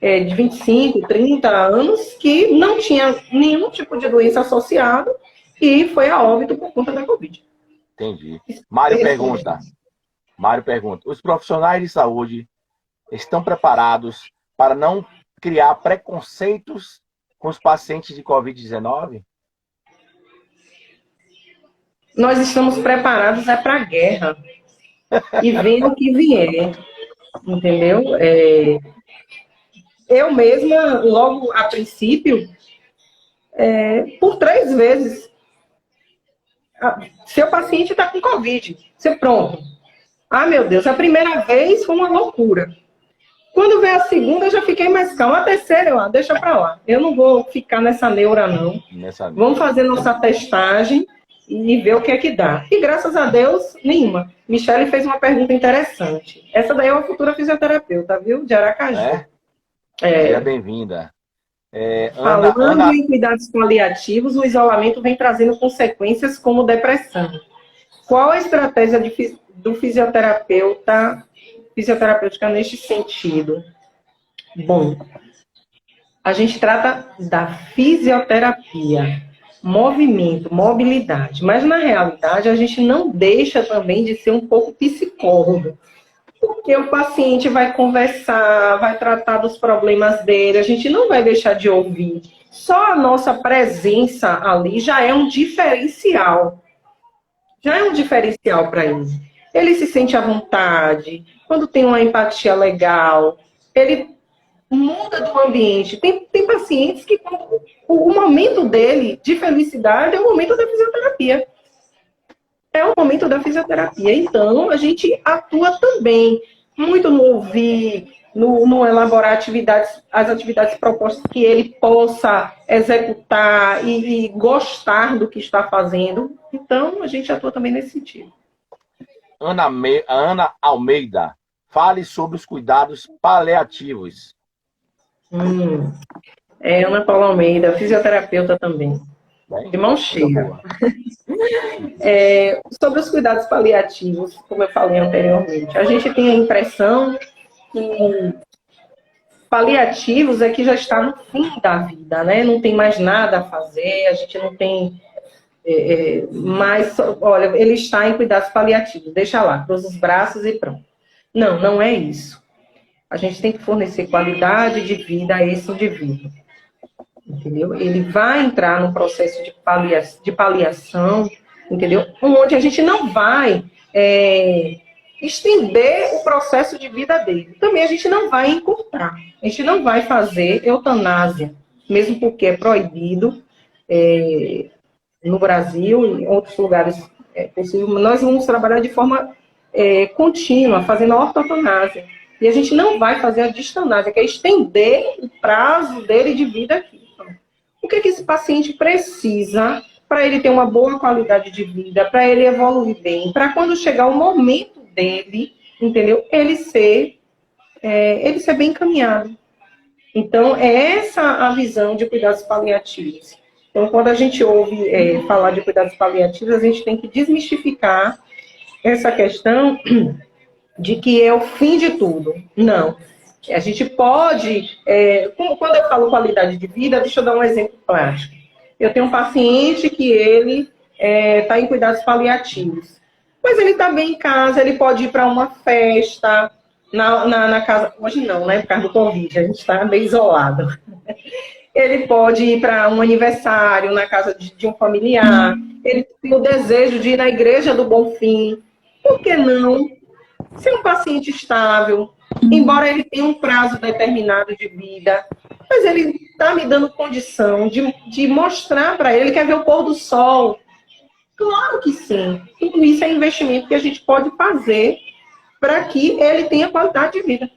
de 25, 30 anos que não tinha nenhum tipo de doença associada e foi a óbito por conta da Covid. Entendi. Mário pergunta, os profissionais de saúde estão preparados para não criar preconceitos com os pacientes de Covid-19? Nós estamos preparados para a guerra. E venha o que vier. Entendeu? Eu mesma, logo a princípio, por 3 vezes, seu paciente está com Covid, você pronto. Ah, meu Deus, a primeira vez foi uma loucura. Quando veio a segunda, eu já fiquei mais calma. A terceira, deixa pra lá. Eu não vou ficar nessa neura, não. Vamos fazer nossa testagem e ver o que é que dá. E graças a Deus, nenhuma. Michele fez uma pergunta interessante. Essa daí é uma futura fisioterapeuta, viu? De Aracaju. Seja bem-vinda. Falando em cuidados paliativos, o isolamento vem trazendo consequências como depressão. Qual a estratégia do fisioterapeuta fisioterapêutica neste sentido? Bom, a gente trata da fisioterapia, movimento, mobilidade, mas na realidade a gente não deixa também de ser um pouco psicólogo, porque o paciente vai conversar, vai tratar dos problemas dele, a gente não vai deixar de ouvir. Só a nossa presença ali já é um diferencial. Já é um diferencial para ele. Ele se sente à vontade, quando tem uma empatia legal, ele muda do ambiente. Tem pacientes que o momento dele de felicidade é o momento da fisioterapia. É o momento da fisioterapia. Então, a gente atua também muito no ouvir, no elaborar as atividades propostas que ele possa executar e gostar do que está fazendo. Então, a gente atua também nesse sentido. Ana Almeida, fale sobre os cuidados paliativos. Ana Paula Almeida, fisioterapeuta também. De mão cheia. Sobre os cuidados paliativos, como eu falei anteriormente, a gente tem a impressão que paliativos é que já está no fim da vida, né? Não tem mais nada a fazer, a gente não tem mais... Olha, ele está em cuidados paliativos, deixa lá, cruza os braços e pronto. Não, não é isso. A gente tem que fornecer qualidade de vida a esse indivíduo. Entendeu? Ele vai entrar no processo de paliação, entendeu? Onde a gente não vai estender o processo de vida dele. Também a gente não vai encurtar. A gente não vai fazer eutanásia, mesmo porque é proibido no Brasil, em outros lugares é possível. Nós vamos trabalhar de forma contínua, fazendo a ortotanásia. E a gente não vai fazer a distanásia, que é estender o prazo dele de vida aqui. O que esse paciente precisa para ele ter uma boa qualidade de vida, para ele evoluir bem, para quando chegar o momento dele, entendeu? Ele ser bem encaminhado. Então, é essa a visão de cuidados paliativos. Então, quando a gente ouve falar de cuidados paliativos, a gente tem que desmistificar essa questão de que é o fim de tudo. Não. A gente pode... quando eu falo qualidade de vida, deixa eu dar um exemplo prático. Eu tenho um paciente que ele está em cuidados paliativos. Mas ele está bem em casa, ele pode ir para uma festa na casa... Hoje não, né? Por causa do Covid, a gente está bem isolado. Ele pode ir para um aniversário na casa de um familiar. Ele tem o desejo de ir na igreja do Bonfim. Por que não? Ser um paciente estável, embora ele tenha um prazo determinado de vida, mas ele está me dando condição de mostrar para ele que quer ver o pôr do sol. Claro que sim. Tudo isso é investimento que a gente pode fazer para que ele tenha qualidade de vida.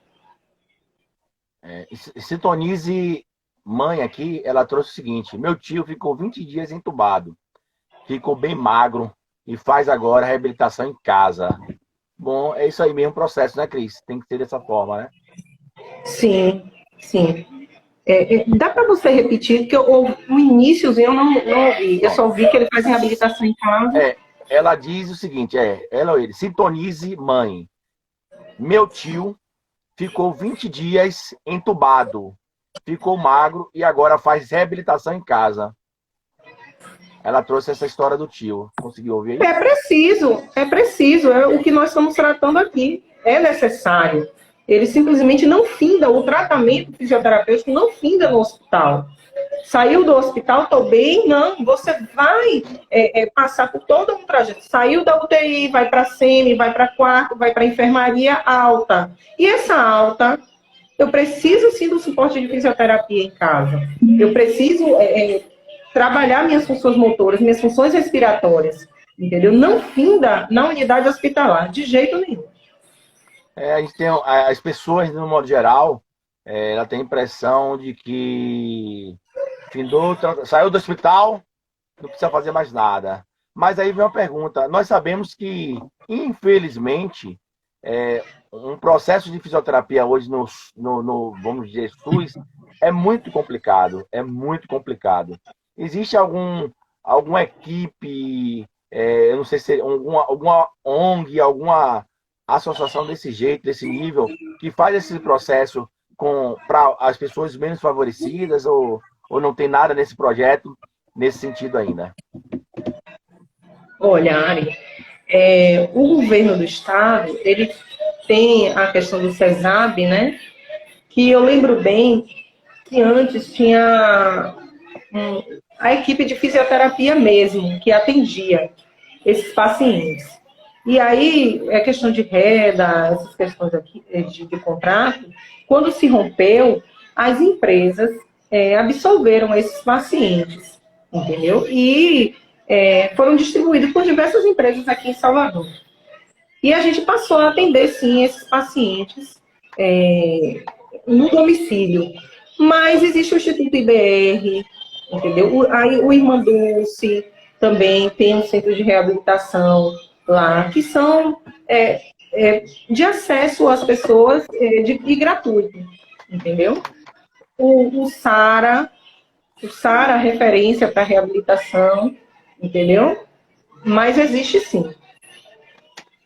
Sintonize mãe aqui, ela trouxe o seguinte: meu tio ficou 20 dias entubado, ficou bem magro e faz agora a reabilitação em casa. Bom, é isso aí mesmo o processo, né, Cris? Tem que ser dessa forma, né? Sim, sim. Dá para você repetir, porque o iníciozinho eu não ouvi. Eu só ouvi que ele faz reabilitação em casa. Ela diz o seguinte, ela ou ele, sintonize mãe. Meu tio ficou 20 dias entubado, ficou magro e agora faz reabilitação em casa. Ela trouxe essa história do tio. Conseguiu ouvir aí? É preciso. É o que nós estamos tratando aqui. É necessário. Ele simplesmente não finda, o tratamento fisioterapêutico não finda no hospital. Saiu do hospital, estou bem? Não, você vai passar por todo um trajeto. Saiu da UTI, vai para a SEMI, vai para quarto, vai para a enfermaria alta. E essa alta, eu preciso sim do suporte de fisioterapia em casa. Eu preciso trabalhar minhas funções motoras, minhas funções respiratórias. Entendeu? Não finda na unidade hospitalar, de jeito nenhum. A gente tem as pessoas, no modo geral, ela tem a impressão de que saiu do hospital, não precisa fazer mais nada. Mas aí vem uma pergunta. Nós sabemos que, infelizmente, um processo de fisioterapia hoje vamos dizer, SUS, é muito complicado. É muito complicado. Existe alguma equipe, eu não sei se alguma ONG, alguma associação desse jeito, desse nível, que faz esse processo para as pessoas menos favorecidas, ou não tem nada nesse projeto nesse sentido ainda? Olha, Ari, o governo do estado, ele tem a questão do CESAB, né? Que eu lembro bem que antes tinha a equipe de fisioterapia mesmo, que atendia esses pacientes. E aí, é questão de reda, essas questões aqui de contrato, quando se rompeu, as empresas absolveram esses pacientes, entendeu? E foram distribuídos por diversas empresas aqui em Salvador. E a gente passou a atender, sim, esses pacientes no domicílio. Mas existe o Instituto IBR, entendeu? Aí o Irmã Dulce também tem um centro de reabilitação lá, que são de acesso às pessoas e gratuito, entendeu? O SARA, referência para reabilitação, entendeu? Mas existe sim.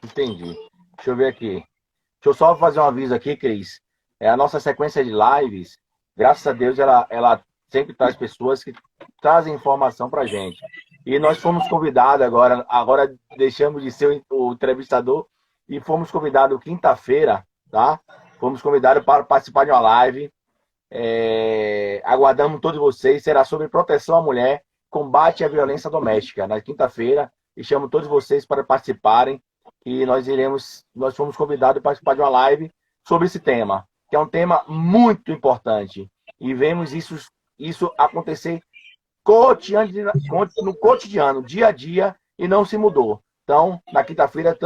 Entendi. Deixa eu ver aqui. Deixa eu só fazer um aviso aqui, Cris. A nossa sequência de lives, graças a Deus, ela sempre traz pessoas que trazem informação para a gente. E nós fomos convidados agora deixamos de ser o entrevistador e fomos convidados quinta-feira, tá? Fomos convidados para participar de uma live. Aguardamos todos vocês. Será sobre proteção à mulher, combate à violência doméstica, na quinta-feira. E chamo todos vocês para participarem. E nós fomos convidados para participar de uma live sobre esse tema, que é um tema muito importante. E vemos isso acontecer no cotidiano, dia a dia, e não se mudou. Então, na quinta-feira,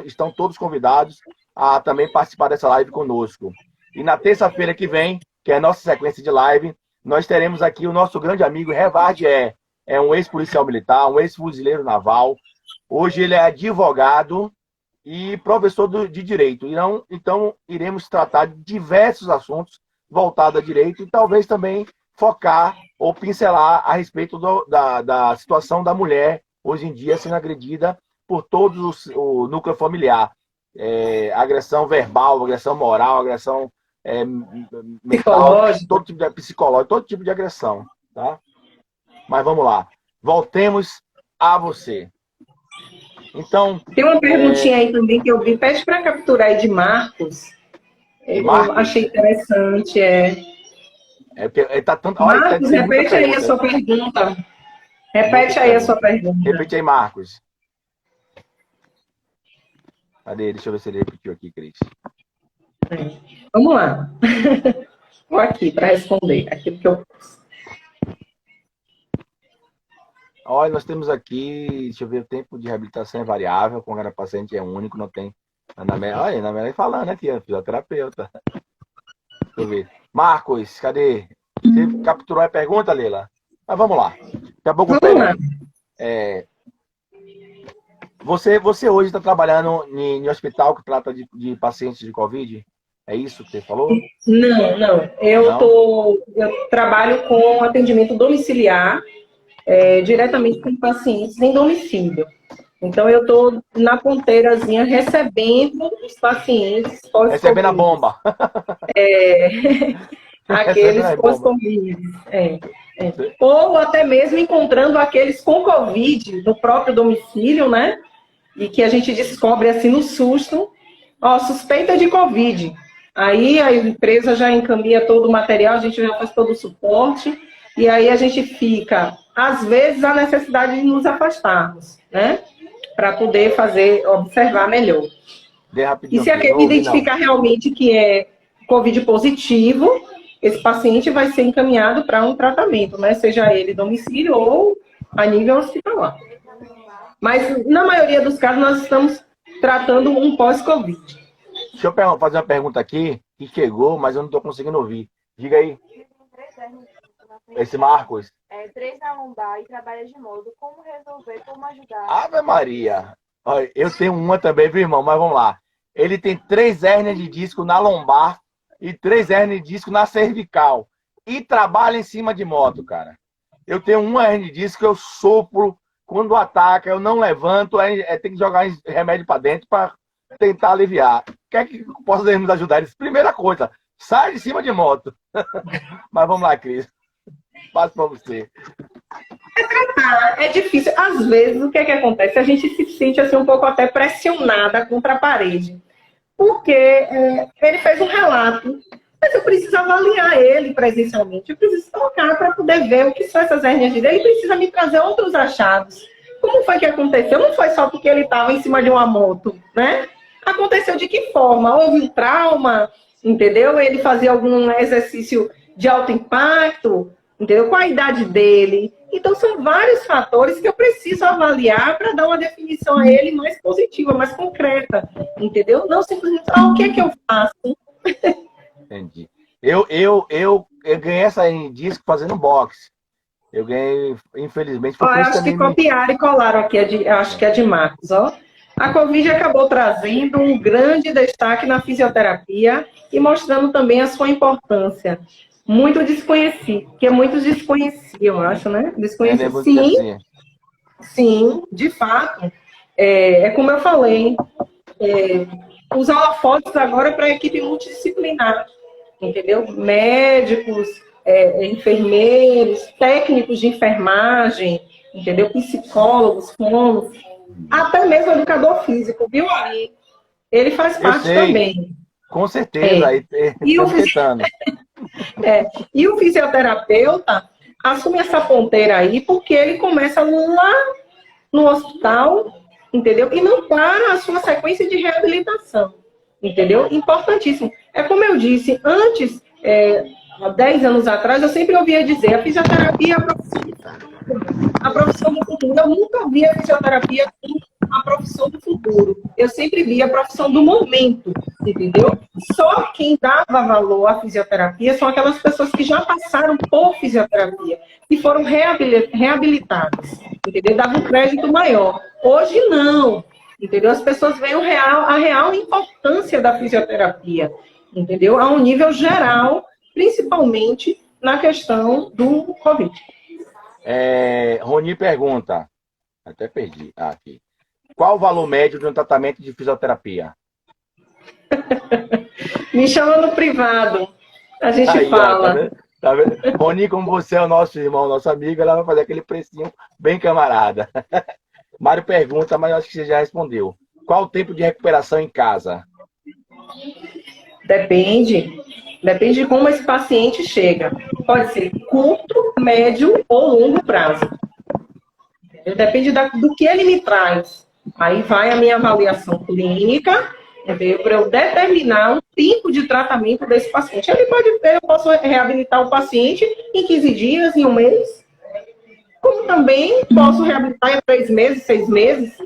estão todos convidados a também participar dessa live conosco. E na terça-feira que vem, que é a nossa sequência de live, nós teremos aqui o nosso grande amigo Revard, é um ex-policial militar, um ex-fuzileiro naval. Hoje ele é advogado e professor de direito. Então, iremos tratar de diversos assuntos voltados a direito e talvez também focar ou pincelar a respeito da situação da mulher hoje em dia sendo agredida por todo o núcleo familiar. Agressão verbal, agressão moral, agressão mental, todo tipo de psicológico, todo tipo de agressão. Tá? Mas vamos lá. Voltemos a você. Então, tem uma perguntinha aí também que eu vi. Pede para capturar aí de Marcos. Eu achei interessante. Porque ele tá tanto. Marcos, repete aí a sua pergunta. Repete aí a sua pergunta. Repete aí, Marcos. Cadê? Deixa eu ver se ele repetiu aqui, Cris. Vamos lá. Estou aqui para responder aquilo que eu posso. Olha, nós temos aqui, deixa eu ver, o tempo de reabilitação é variável, quando o paciente é único, não tem. Olha, Ana Amélia falando aqui, a fisioterapeuta. Deixa eu ver. Marcos, cadê? Você capturou a pergunta, Leila? Mas vamos lá. Daqui a pouco Você hoje está trabalhando em hospital que trata de pacientes de Covid? É isso que você falou? Não. Eu trabalho com atendimento domiciliar, diretamente com pacientes em domicílio. Então, eu estou na ponteirazinha recebendo os pacientes pós-Covid. Recebendo a bomba. Aqueles pós-Covid. Ou até mesmo encontrando aqueles com Covid no próprio domicílio, né? E que a gente descobre assim no susto, suspeita de Covid. Aí a empresa já encaminha todo o material, a gente já faz todo o suporte, e aí a gente fica, às vezes, a necessidade de nos afastarmos, né? Para poder observar melhor. E se identificar realmente que é Covid positivo, esse paciente vai ser encaminhado para um tratamento, né? Seja ele domicílio ou a nível hospitalar. Mas, na maioria dos casos, nós estamos tratando um pós-Covid. Deixa eu fazer uma pergunta aqui, que chegou, mas eu não estou conseguindo ouvir. Diga aí. Esse Marcos. 3 na lombar e trabalha de modo. Como resolver? Como ajudar? Ave Maria. Olha, eu tenho uma também, viu, irmão? Mas vamos lá. Ele tem 3 hérnias de disco na lombar e 3 hérnias de disco na cervical. E trabalha em cima de moto, cara. Eu tenho uma hérnia de disco que eu sopro quando ataca, eu não levanto, tem que jogar remédio para dentro para tentar aliviar. O que é que podemos ajudar eles? Primeira coisa, sai de cima de moto. Mas vamos lá, Cris. Passo para você. É difícil. Às vezes, o que é que acontece? A gente se sente assim, um pouco até pressionada contra a parede. Porque ele fez um relato, mas eu preciso avaliar ele presencialmente. Eu preciso tocar para poder ver o que são essas hérnias dele. Ele precisa me trazer outros achados. Como foi que aconteceu? Não foi só porque ele estava em cima de uma moto, né? Aconteceu de que forma? Houve um trauma, entendeu? Ele fazia algum exercício de alto impacto, entendeu? Qual a idade dele? Então, são vários fatores que eu preciso avaliar para dar uma definição a ele mais positiva, mais concreta, entendeu? Não simplesmente, o que é que eu faço? Entendi. Eu ganhei essa em disco fazendo boxe. Eu ganhei, infelizmente, foi Eu acho que copiaram e colaram aqui, acho que é de Marcos, ó. A Covid acabou trazendo um grande destaque na fisioterapia e mostrando também a sua importância. Muito desconhecido, que muitos desconheciam, eu acho, né? Desconheciam. Sim, sim, de fato. É como eu falei, os holofotes agora para a equipe multidisciplinar, entendeu? Médicos, enfermeiros, técnicos de enfermagem, entendeu? Psicólogos, fonos, até mesmo educador físico, viu, Ari? Ele faz parte também. Com certeza. E o fisioterapeuta assume essa ponteira aí porque ele começa lá no hospital, entendeu? E não para a sua sequência de reabilitação, entendeu? Importantíssimo. É como eu disse, antes, há 10 anos atrás, eu sempre ouvia dizer, a fisioterapia é a profissão do futuro. Eu nunca vi a fisioterapia como a profissão do futuro. Eu sempre vi a profissão do momento, entendeu? Só quem dava valor à fisioterapia são aquelas pessoas que já passaram por fisioterapia e foram reabilitadas, entendeu? Dava um crédito maior. Hoje não, entendeu? As pessoas veem a real importância da fisioterapia, entendeu? A um nível geral, principalmente na questão do Covid. Roni pergunta, até perdi, aqui. Qual o valor médio de um tratamento de fisioterapia? Me chama no privado, a gente fala. Tá vendo? Roni, como você é o nosso irmão, nosso amigo, ela vai fazer aquele precinho bem camarada. Mário pergunta, mas eu acho que você já respondeu. Qual o tempo de recuperação em casa? Depende de como esse paciente chega. Pode ser curto, médio ou longo prazo. Depende do que ele me traz. Aí vai a minha avaliação clínica, para eu determinar o tipo de tratamento desse paciente. Eu posso reabilitar o paciente em 15 dias, em um mês. Como também posso reabilitar em 3 meses, 6 meses.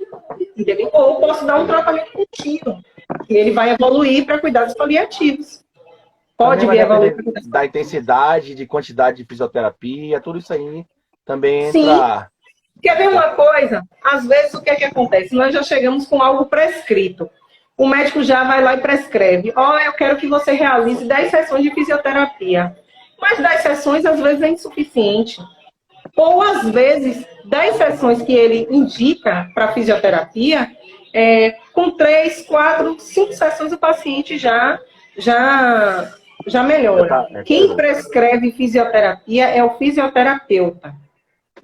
Entendeu? Ou posso dar um tratamento contínuo, que ele vai evoluir para cuidados paliativos. Pode vir evoluir para cuidados da intensidade, de quantidade de fisioterapia, tudo isso aí também entra... Sim. Quer ver uma coisa? Às vezes, o que é que acontece? Nós já chegamos com algo prescrito. O médico já vai lá e prescreve. Eu quero que você realize 10 sessões de fisioterapia. Mas 10 sessões, às vezes, é insuficiente. Ou, às vezes, 10 sessões que ele indica para fisioterapia, com 3, 4, 5 sessões, o paciente já melhora. Quem prescreve fisioterapia é o fisioterapeuta.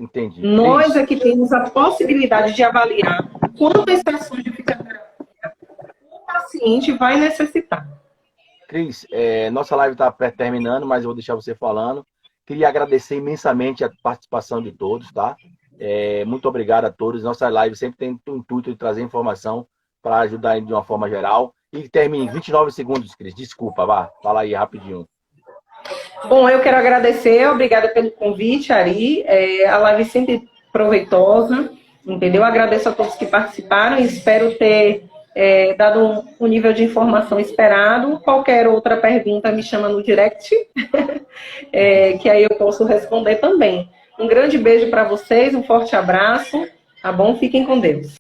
Entendi. Nós aqui temos a possibilidade de avaliar quantas sessões de fisioterapia o paciente vai necessitar. Cris, nossa live está terminando, mas eu vou deixar você falando. Queria agradecer imensamente a participação de todos, tá? Muito obrigado a todos. Nossa live sempre tem o intuito de trazer informação para ajudar de uma forma geral. E termine em 29 segundos, Cris. Desculpa, vá. Fala aí rapidinho. Bom, eu quero agradecer, obrigada pelo convite, Ari. A live sempre proveitosa, entendeu? Agradeço a todos que participaram e espero ter dado o nível de informação esperado. Qualquer outra pergunta me chama no direct, que aí eu posso responder também. Um grande beijo para vocês, um forte abraço, tá bom? Fiquem com Deus.